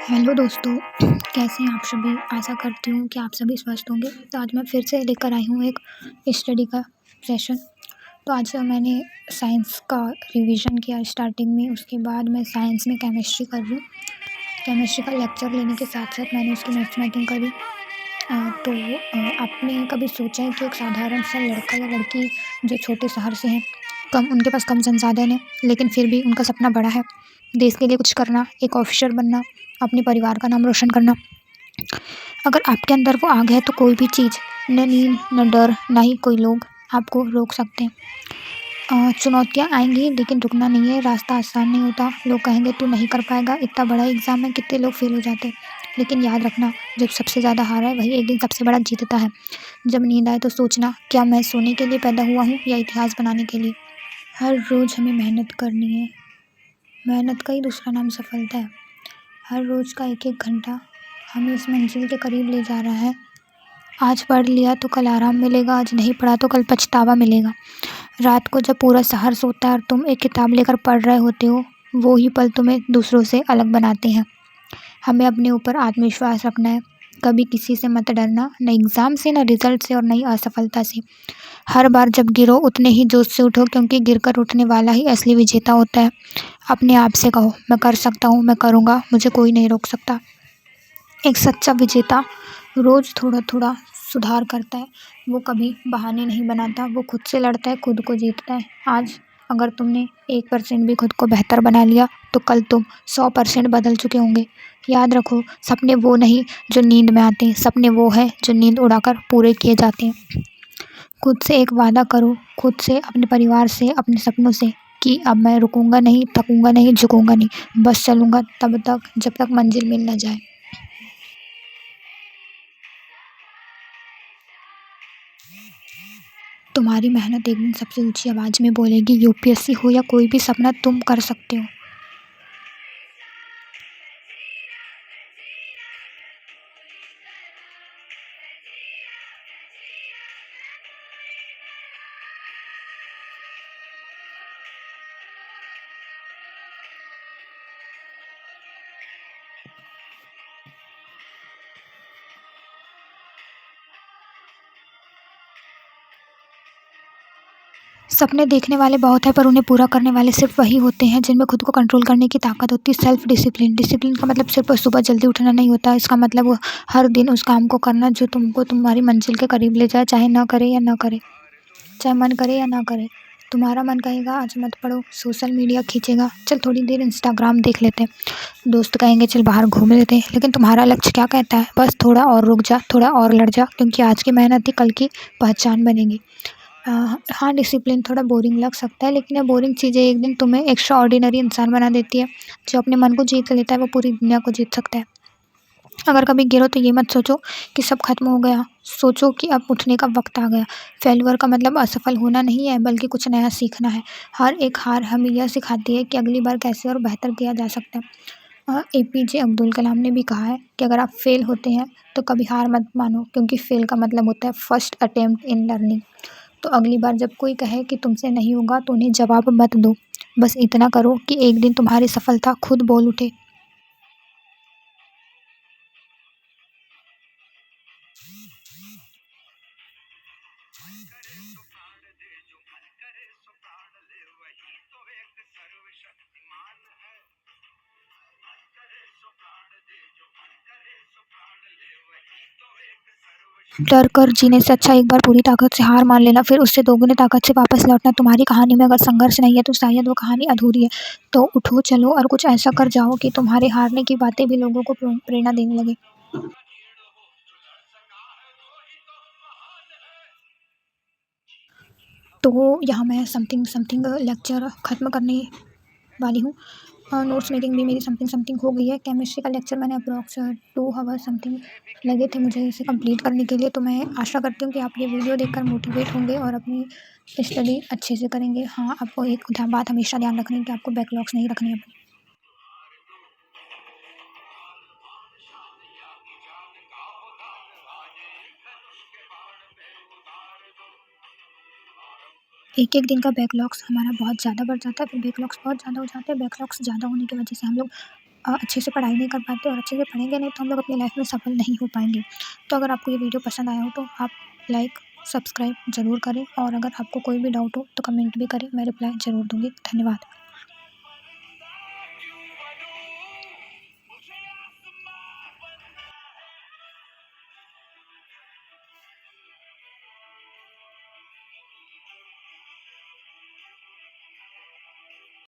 Hello दोस्तों। कैसे हैं आप सभी। आशा करती हूँ कि आप सभी स्वस्थ होंगे। तो आज मैं फिर से लेकर आई हूँ एक स्टडी का सेशन। तो आज मैंने साइंस का रिवीजन किया स्टार्टिंग में। उसके बाद मैं साइंस में केमिस्ट्री कर रही हूँ। केमिस्ट्री का लेक्चर लेने के साथ साथ मैंने उसकी नोट्स मेकिंग करी। आपने कभी सोचा है कि एक साधारण सा लड़का या लड़की जो छोटे शहर से हैं, उनके पास कम संसाधन है, लेकिन फिर भी उनका सपना बड़ा है, देश के लिए कुछ करना, एक ऑफिसर बनना, अपने परिवार का नाम रोशन करना। अगर आपके अंदर वो आग है तो कोई भी चीज़, न नींद, न डर, ना ही कोई लोग आपको रोक सकते हैं। चुनौतियाँ आएंगी लेकिन रुकना नहीं है। रास्ता आसान नहीं होता। लोग कहेंगे तू नहीं कर पाएगा, इतना बड़ा एग्ज़ाम है, कितने लोग फेल हो जाते हैं। लेकिन याद रखना, जब सबसे ज़्यादा हारा है वही एक दिन सबसे बड़ा जीतता है। जब नींद आए तो सोचना, क्या मैं सोने के लिए पैदा हुआ हूँ या इतिहास बनाने के लिए। हर रोज़ हमें मेहनत करनी है। मेहनत का ही दूसरा नाम सफलता है। हर रोज़ का एक एक घंटा हमें इस मंजिल के करीब ले जा रहा है। आज पढ़ लिया तो कल आराम मिलेगा, आज नहीं पढ़ा तो कल पछतावा मिलेगा। रात को जब पूरा शहर सोता है और तुम एक किताब लेकर पढ़ रहे होते हो, वो ही पल तुम्हें दूसरों से अलग बनाते हैं। हमें अपने ऊपर आत्मविश्वास रखना है। कभी किसी से मत डरना, न एग्ज़ाम से, न रिजल्ट से, और न ही असफलता से। हर बार जब गिरो उतने ही जोश से उठो, क्योंकि गिरकर उठने वाला ही असली विजेता होता है। अपने आप से कहो, मैं कर सकता हूँ, मैं करूँगा, मुझे कोई नहीं रोक सकता। एक सच्चा विजेता रोज़ थोड़ा थोड़ा सुधार करता है। वो कभी बहाने नहीं बनाता, वो खुद से लड़ता है, खुद को जीतता है। आज अगर तुमने 1% भी खुद को बेहतर बना लिया तो कल तुम 100% बदल चुके होंगे। याद रखो, सपने वो नहीं जो नींद में आते हैं, सपने वो है जो नींद उड़ाकर पूरे किए जाते हैं। खुद से एक वादा करो, खुद से, अपने परिवार से, अपने सपनों से, कि अब मैं रुकूंगा नहीं, थकूंगा नहीं, झुकूंगा नहीं, बस चलूंगा तब तक जब तक मंजिल मिल न जाए। तुम्हारी मेहनत एक दिन सबसे ऊंची आवाज़ में बोलेगी। यूपीएससी हो या कोई भी सपना, तुम कर सकते हो। सपने देखने वाले बहुत हैं, पर उन्हें पूरा करने वाले सिर्फ वही होते हैं जिनमें खुद को कंट्रोल करने की ताकत होती है। Self discipline. डिसिप्लिन का मतलब सिर्फ सुबह जल्दी उठना नहीं होता। इसका मतलब वो हर दिन उस काम को करना जो तुमको तुम्हारी मंजिल के करीब ले जाए, चाहे ना करे या ना करे, चाहे मन करे या ना करे। तुम्हारा मन कहेगा आज मत पढ़ो, सोशल मीडिया खींचेगा, चल थोड़ी देर इंस्टाग्राम देख लेते हैं, दोस्त कहेंगे चल बाहर घूम लेते हैं, लेकिन तुम्हारा लक्ष्य क्या कहता है? बस थोड़ा और रुक जा, थोड़ा और लड़ जा, क्योंकि आज की मेहनत ही कल की पहचान बनेगी। हाँ, डिसिप्लिन थोड़ा बोरिंग लग सकता है, लेकिन ये बोरिंग चीज़ें एक दिन तुम्हें एक्स्ट्रा ऑर्डिनरी इंसान बना देती है। जो अपने मन को जीत लेता है वो पूरी दुनिया को जीत सकता है। अगर कभी गिरो तो ये मत सोचो कि सब खत्म हो गया, सोचो कि अब उठने का वक्त आ गया। फेल्यूर का मतलब असफल होना नहीं है, बल्कि कुछ नया सीखना है। हर एक हार हमें यह सिखाती है कि अगली बार कैसे और बेहतर किया जा सकता है। एपीजे अब्दुल कलाम ने भी कहा है कि अगर आप फेल होते हैं तो कभी हार मत मानो, क्योंकि फेल का मतलब होता है फर्स्ट अटेम्प्ट इन लर्निंग। तो अगली बार जब कोई कहे कि तुमसे नहीं होगा तो उन्हें जवाब मत दो। बस इतना करो कि एक दिन तुम्हारी सफलता खुद बोल उठे। डर कर जीने से अच्छा एक बार पूरी ताकत से हार मान लेना, फिर उससे दोगुनी ताकत से वापस लौटना। तुम्हारी कहानी में अगर संघर्ष नहीं है तो शायद वो कहानी अधूरी है। तो उठो, चलो और कुछ ऐसा कर जाओ कि तुम्हारे हारने की बातें भी लोगों को प्रेरणा देने लगे। तो यहाँ मैं समथिंग समथिंग लेक्चर ख़त्म करने वाली हूँ। नोट्स मेकिंग भी मेरी समथिंग समथिंग हो गई है। केमिस्ट्री का लेक्चर मैंने अप्रॉक्स 2 आवर समथिंग लगे थे मुझे इसे कंप्लीट करने के लिए। तो मैं आशा करती हूँ कि आप ये वीडियो देखकर मोटिवेट होंगे और अपनी स्टडी अच्छे से करेंगे। हाँ, आपको एक बात हमेशा ध्यान रखनी है कि आपको बैकलॉग्स नहीं रखने हैं। एक एक दिन का बैकलॉग्स हमारा बहुत ज़्यादा बढ़ जाता है, फिर बैकलॉग्स बहुत ज़्यादा हो जाते हैं। बैकलॉग्स ज़्यादा होने की वजह से हम लोग अच्छे से पढ़ाई नहीं कर पाते, और अच्छे से पढ़ेंगे नहीं तो हम लोग अपनी लाइफ में सफल नहीं हो पाएंगे। तो अगर आपको ये वीडियो पसंद आया हो तो आप लाइक सब्सक्राइब ज़रूर करें, और अगर आपको कोई भी डाउट हो तो कमेंट भी करें, मैं रिप्लाई ज़रूर दूँगी। धन्यवाद।